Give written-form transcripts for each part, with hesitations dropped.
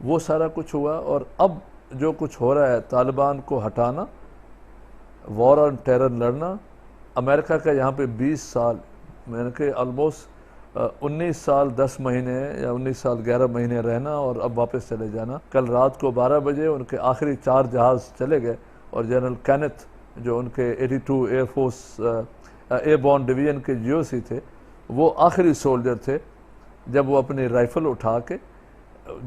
وہ سارا کچھ ہوا. اور اب جو کچھ ہو رہا ہے، طالبان کو ہٹانا، وار آن ٹیرر لڑنا، امریکہ کا یہاں پہ 20 سال، میں نے کہ آلموسٹ 19 سال 10 مہینے یا 19 سال 11 مہینے رہنا اور اب واپس چلے جانا. کل رات کو 12 بجے ان کے آخری 4 جہاز چلے گئے، اور جنرل کینتھ جو ان کے 82 airborne division کے GOC تھے، وہ آخری سولجر تھے. جب وہ اپنی رائفل اٹھا کے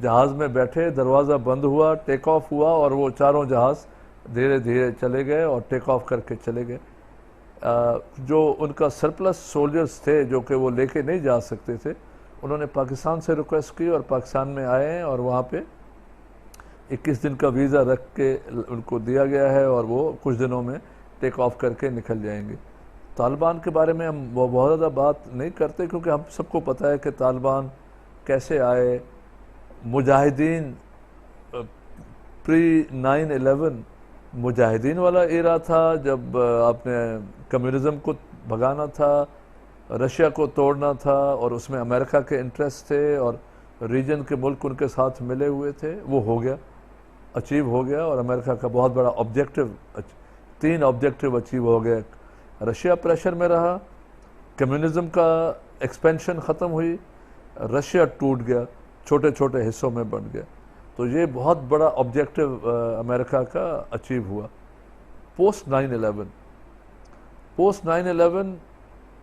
جہاز میں بیٹھے، دروازہ بند ہوا، ٹیک آف ہوا، اور وہ چاروں جہاز دھیرے دھیرے چلے گئے اور ٹیک آف کر کے چلے گئے. جو ان کا سرپلس سولجرز تھے جو کہ وہ لے کے نہیں جا سکتے تھے، انہوں نے پاکستان سے ریکویسٹ کی اور پاکستان میں آئے ہیں، اور وہاں پہ 21 دن کا ویزا رکھ کے ان کو دیا گیا ہے، اور وہ کچھ دنوں میں ٹیک آف کر کے نکل جائیں گے. طالبان کے بارے میں ہم بہت زیادہ بات نہیں کرتے، کیونکہ ہم سب کو پتہ ہے کہ طالبان کیسے آئے. مجاہدین پری 9/11 مجاہدین والا ایرا تھا، جب آپ نے کمیونزم کو بھگانا تھا، رشیا کو توڑنا تھا، اور اس میں امریکہ کے انٹرسٹ تھے اور ریجن کے ملک ان کے ساتھ ملے ہوئے تھے. وہ ہو گیا، اچیو ہو گیا، اور امریکہ کا بہت بڑا آبجیکٹو، 3 آبجیکٹو اچیو ہو گئے. رشیا پریشر میں رہا، کمیونزم کا ایکسپینشن ختم ہوئی، رشیا ٹوٹ گیا، چھوٹے چھوٹے حصوں میں بٹ گیا. تو یہ بہت بڑا آبجیکٹو امریکہ کا اچیو ہوا. پوسٹ 9/11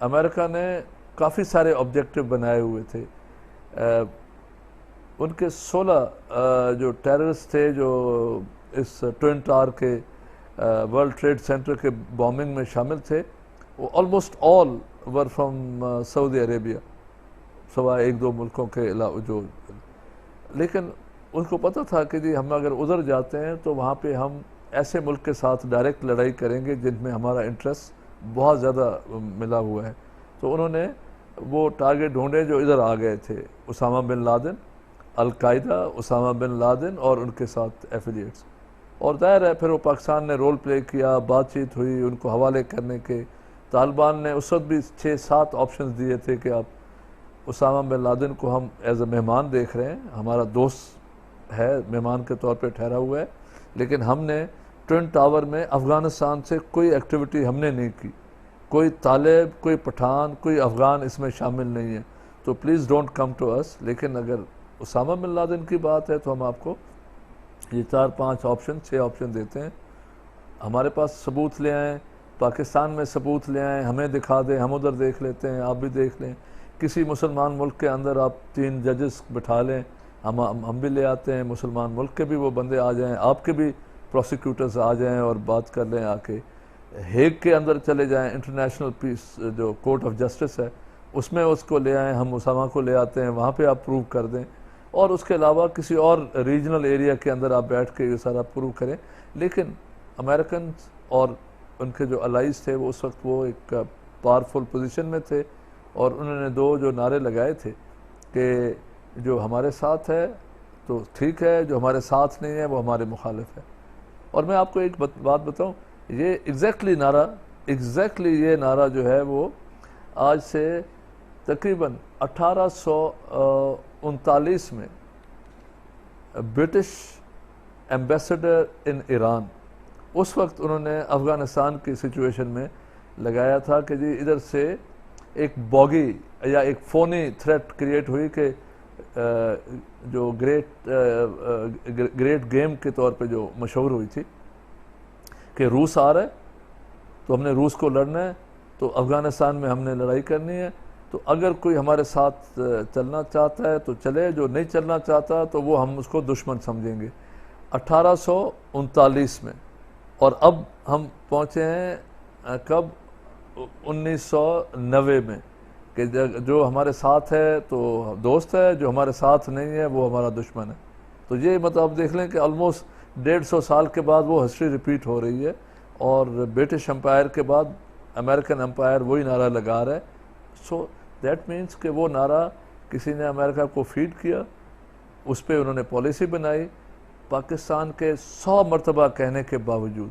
امریکہ نے کافی سارے آبجیکٹو بنائے ہوئے تھے. ان کے 16 جو ٹیررسٹ تھے جو اس ٹوئن ٹاور کے ورلڈ ٹریڈ سینٹر کے بومبنگ میں شامل تھے، وہ almost all were from Saudi Arabia, سوائے 1-2 ملکوں کے علاوہ جو. لیکن ان کو پتہ تھا کہ جی ہم اگر ادھر جاتے ہیں تو وہاں پہ ہم ایسے ملک کے ساتھ ڈائریکٹ لڑائی کریں گے جن میں ہمارا انٹرسٹ بہت زیادہ ملا ہوا ہے. تو انہوں نے وہ ٹارگٹ ڈھونڈے جو ادھر آ گئے تھے: اسامہ بن لادن، القاعدہ، اسامہ بن لادن اور ان کے ساتھ ایفیلیٹس. اور ظاہر ہے پھر وہ پاکستان نے رول پلے کیا، بات چیت ہوئی ان کو حوالے کرنے کے. طالبان نے اس وقت بھی 6-7 آپشنز دیے تھے کہ آپ اسامہ بن لادن کو ہم ایز اے مہمان دیکھ رہے ہیں، ہمارا دوست ہے، مہمان کے طور پہ ٹھہرا ہوا ہے، لیکن ہم نے ٹوئن ٹاور میں افغانستان سے کوئی ایکٹیویٹی ہم نے نہیں کی، کوئی طالب، کوئی پٹھان، کوئی افغان اس میں شامل نہیں ہے، تو پلیز ڈونٹ کم ٹو اس. لیکن اگر اسامہ بن لادن کی بات ہے تو ہم آپ کو یہ 4-5 آپشن 6 آپشن دیتے ہیں. ہمارے پاس ثبوت لے آئیں، پاکستان میں ثبوت لے آئیں، ہمیں دکھا دیں، ہم ادھر دیکھ لیتے ہیں، آپ بھی دیکھ لیں. کسی مسلمان ملک کے اندر آپ 3 ججز بٹھا لیں، ہم بھی لے آتے ہیں، مسلمان ملک کے بھی وہ بندے آ جائیں، آپ کے بھی پروسیکیوٹرز آ جائیں اور بات کر لیں. آ کے ہیگ کے اندر چلے جائیں، انٹرنیشنل پیس جو کورٹ آف جسٹس ہے اس میں اس کو لے آئیں، ہم اسامہ کو لے آتے ہیں، وہاں پہ آپ پروو کر دیں. اور اس کے علاوہ کسی اور ریجنل ایریا کے اندر آپ بیٹھ کے یہ سارا پروو کریں. لیکن امریکن اور ان کے جو الائز تھے وہ اس وقت وہ ایک پاورفل پوزیشن میں تھے، اور انہوں نے 2 جو نعرے لگائے تھے کہ جو ہمارے ساتھ ہے تو ٹھیک ہے، جو ہمارے ساتھ نہیں ہے وہ ہمارے مخالف ہے. اور میں آپ کو ایک بات بتاؤں، یہ ایگزیکٹلی یہ نعرہ جو ہے وہ آج سے تقریباً 1839 میں برٹش ایمبیسڈر ان ایران، اس وقت انہوں نے افغانستان کی سچویشن میں لگایا تھا کہ جی ادھر سے ایک باگی یا ایک فونی تھریٹ کریٹ ہوئی کہ جو گریٹ گیم کے طور پہ جو مشہور ہوئی تھی کہ روس آ رہا ہے تو ہم نے روس کو لڑنا ہے، تو افغانستان میں ہم نے لڑائی کرنی ہے، تو اگر کوئی ہمارے ساتھ چلنا چاہتا ہے تو چلے، جو نہیں چلنا چاہتا تو وہ ہم اس کو دشمن سمجھیں گے. 1839 میں. اور اب ہم پہنچے ہیں کب؟ 1990 میں، کہ جو ہمارے ساتھ ہے تو دوست ہے، جو ہمارے ساتھ نہیں ہے وہ ہمارا دشمن ہے. تو یہ مطلب آپ دیکھ لیں کہ آلموسٹ 150 سال کے بعد وہ ہسٹری ریپیٹ ہو رہی ہے، اور برٹش امپائر کے بعد امریکن امپائر وہی نعرہ لگا رہا ہے. سو دیٹ مینس کہ وہ نعرہ کسی نے امریکہ کو فیڈ کیا، اس پہ انہوں نے پالیسی بنائی. پاکستان کے 100 مرتبہ کہنے کے باوجود،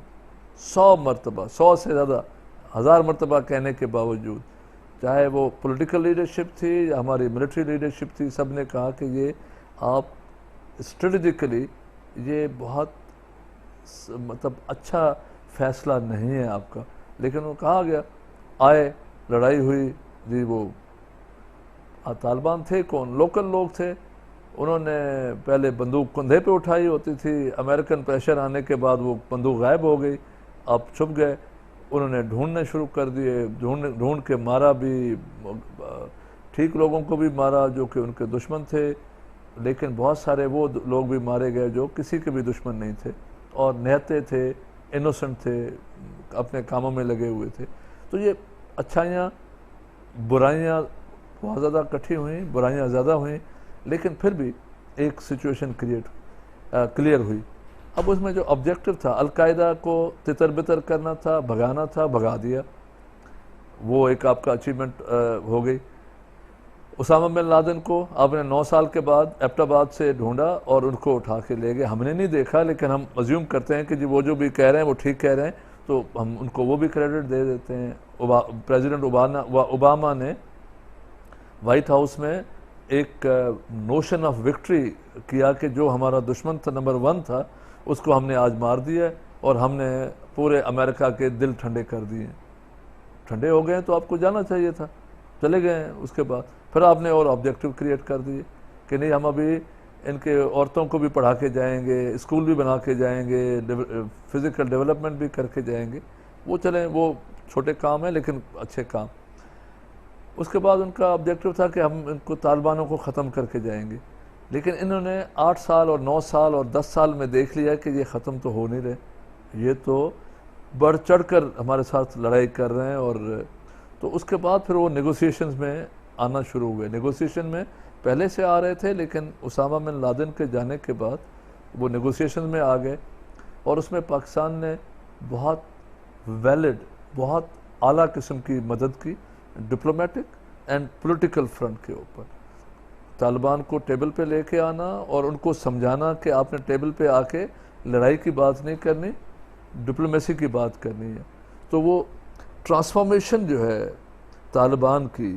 100 مرتبہ، 100 سے زیادہ، 1000 مرتبہ کہنے کے باوجود، چاہے وہ پولیٹیکل لیڈرشپ تھی یا ہماری ملٹری لیڈرشپ تھی، سب نے کہا کہ یہ آپ اسٹریٹجیکلی یہ بہت مطلب اچھا فیصلہ نہیں ہے آپ کا، لیکن وہ کہا گیا، آئے، لڑائی ہوئی جی، وہ طالبان تھے کون؟ لوکل لوگ تھے، انہوں نے پہلے بندوق کندھے پہ اٹھائی ہوتی تھی، امریکن پریشر آنے کے بعد وہ بندوق غائب ہو گئی، آپ چھپ گئے، انہوں نے ڈھونڈنے شروع کر دیے، ڈھونڈ کے مارا بھی، ٹھیک لوگوں کو بھی مارا جو کہ ان کے دشمن تھے، لیکن بہت سارے وہ لوگ بھی مارے گئے جو کسی کے بھی دشمن نہیں تھے اور نہتے تھے، انوسنٹ تھے، اپنے کاموں میں لگے ہوئے تھے۔ تو یہ اچھائیاں برائیاں بہت زیادہ اکٹھی ہوئیں، برائیاں زیادہ ہوئیں، لیکن پھر بھی ایک سچویشن کلیئر ہوئی۔ اب اس میں جو آبجیکٹو تھا، القاعدہ کو تتر بتر کرنا تھا، بھگانا تھا، بھگا دیا، وہ ایک آپ کا اچیومنٹ ہو گئی۔ اسامہ بن لادن کو آپ نے 9 سال کے بعد ایبٹ آباد سے ڈھونڈا اور ان کو اٹھا کے لے گئے۔ ہم نے نہیں دیکھا، لیکن ہم ازیوم کرتے ہیں کہ جی وہ جو بھی کہہ رہے ہیں وہ ٹھیک کہہ رہے ہیں، تو ہم ان کو وہ بھی کریڈٹ دے دیتے ہیں۔ پریزیڈنٹ اوباما نے وائٹ ہاؤس میں ایک نوشن آف وکٹری کیا کہ جو ہمارا دشمن تھا نمبر 1 تھا، اس کو ہم نے آج مار دیا اور ہم نے پورے امریکہ کے دل ٹھنڈے کر دیے۔ ٹھنڈے ہو گئے تو آپ کو جانا چاہیے تھا، چلے گئے ہیں۔ اس کے بعد پھر آپ نے اور آبجیکٹو کریٹ کر دیے کہ نہیں، ہم ابھی ان کے عورتوں کو بھی پڑھا کے جائیں گے، اسکول بھی بنا کے جائیں گے، فزیکل ڈیولپمنٹ بھی کر کے جائیں گے۔ وہ چلیں، وہ چھوٹے کام ہیں لیکن اچھے کام۔ اس کے بعد ان کا آبجیکٹو تھا کہ ہم ان کو طالبانوں کو ختم کر کے جائیں گے، لیکن انہوں نے 8 سال اور 9 سال اور 10 سال میں دیکھ لیا کہ یہ ختم تو ہو نہیں رہے، یہ تو بڑھ چڑھ کر ہمارے ساتھ لڑائی کر رہے ہیں۔ اور تو اس کے بعد پھر وہ نیگوسیشنز میں آنا شروع ہوئے۔ نیگوسیشن میں پہلے سے آ رہے تھے، لیکن اسامہ بن لادن کے جانے کے بعد وہ نیگوسیشن میں آ گئے، اور اس میں پاکستان نے بہت ویلڈ، بہت اعلیٰ قسم کی مدد کی، ڈپلومیٹک اینڈ پولیٹیکل فرنٹ کے اوپر۔ طالبان کو ٹیبل پہ لے کے آنا اور ان کو سمجھانا کہ آپ نے ٹیبل پہ آ کے لڑائی کی بات نہیں کرنی، ڈپلومیسی کی بات کرنی ہے۔ تو وہ ٹرانسفارمیشن جو ہے طالبان کی،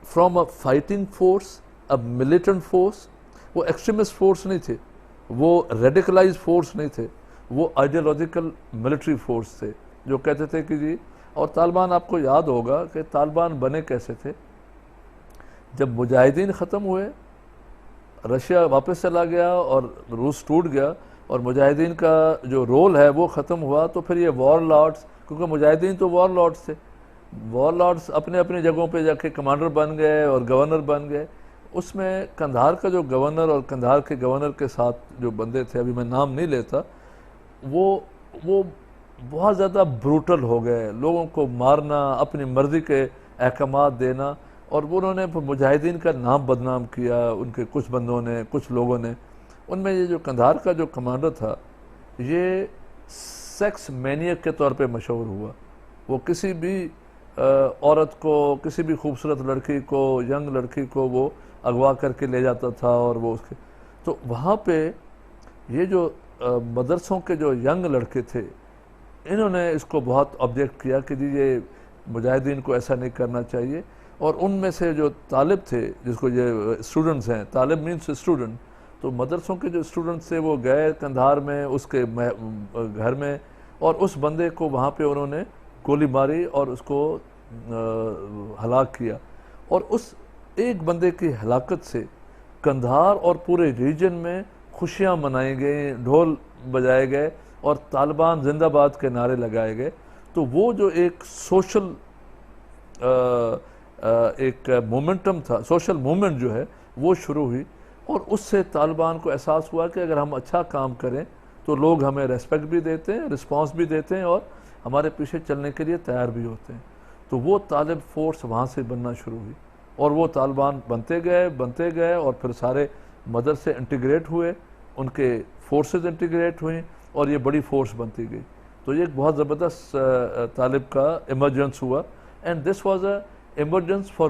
from a fighting force, a militant force, وہ ایکسٹریمسٹ فورس نہیں تھے، وہ ریڈیکلائز فورس نہیں تھے، وہ آئیڈیالوجیکل ملٹری فورس تھے جو کہتے تھے کہ جی، اور طالبان آپ کو یاد ہوگا کہ طالبان بنے کیسے تھے۔ جب مجاہدین ختم ہوئے، رشیا واپس چلا گیا اور روس ٹوٹ گیا، اور مجاہدین کا جو رول ہے وہ ختم ہوا، تو پھر یہ وار لارڈز، کیونکہ مجاہدین تو وار لارڈز تھے، وار لارڈز اپنے اپنی جگہوں پہ جا کے کمانڈر بن گئے اور گورنر بن گئے۔ اس میں قندھار کا جو گورنر اور قندھار کے گورنر کے ساتھ جو بندے تھے، ابھی میں نام نہیں لیتا، وہ بہت زیادہ بروٹل ہو گئے، لوگوں کو مارنا، اپنی مرضی کے احکامات دینا، اور انہوں نے مجاہدین کا نام بدنام کیا، ان کے کچھ بندوں نے، کچھ لوگوں نے۔ ان میں یہ جو قندھار کا جو کمانڈر تھا، یہ سیکس مینیک کے طور پہ مشہور ہوا۔ وہ کسی بھی عورت کو، کسی بھی خوبصورت لڑکی کو، ینگ لڑکی کو وہ اغوا کر کے لے جاتا تھا، اور وہ اس کے تو وہاں پہ یہ جو مدرسوں کے جو ینگ لڑکے تھے، انہوں نے اس کو بہت آبجیکٹ کیا کہ جی یہ مجاہدین کو ایسا نہیں کرنا چاہیے۔ اور ان میں سے جو طالب تھے، جس کو یہ اسٹوڈنٹس ہیں، طالب مینس اسٹوڈنٹ، تو مدرسوں کے جو اسٹوڈنٹس تھے وہ گئے قندھار میں اس کے گھر میں، اور اس بندے کو وہاں پہ انہوں نے گولی ماری اور اس کو ہلاک کیا۔ اور اس ایک بندے کی ہلاکت سے قندھار اور پورے ریجن میں خوشیاں منائی گئیں، ڈھول بجائے گئے اور طالبان زندہ باد کے نعرے لگائے گئے۔ تو وہ جو ایک سوشل ایک مومنٹم تھا، سوشل مومنٹ جو ہے وہ شروع ہوئی، اور اس سے طالبان کو احساس ہوا کہ اگر ہم اچھا کام کریں تو لوگ ہمیں ریسپیکٹ بھی دیتے ہیں، رسپانس بھی دیتے ہیں، اور ہمارے پیچھے چلنے کے لیے تیار بھی ہوتے ہیں۔ تو وہ طالب فورس وہاں سے بننا شروع ہوئی، اور وہ طالبان بنتے گئے، اور پھر سارے مدرسے انٹیگریٹ ہوئے، ان کے فورسز انٹیگریٹ ہوئیں، اور یہ بڑی فورس بنتی گئی۔ تو یہ ایک بہت زبردست طالب کا ایمرجنس ہوا، and this was a emergence for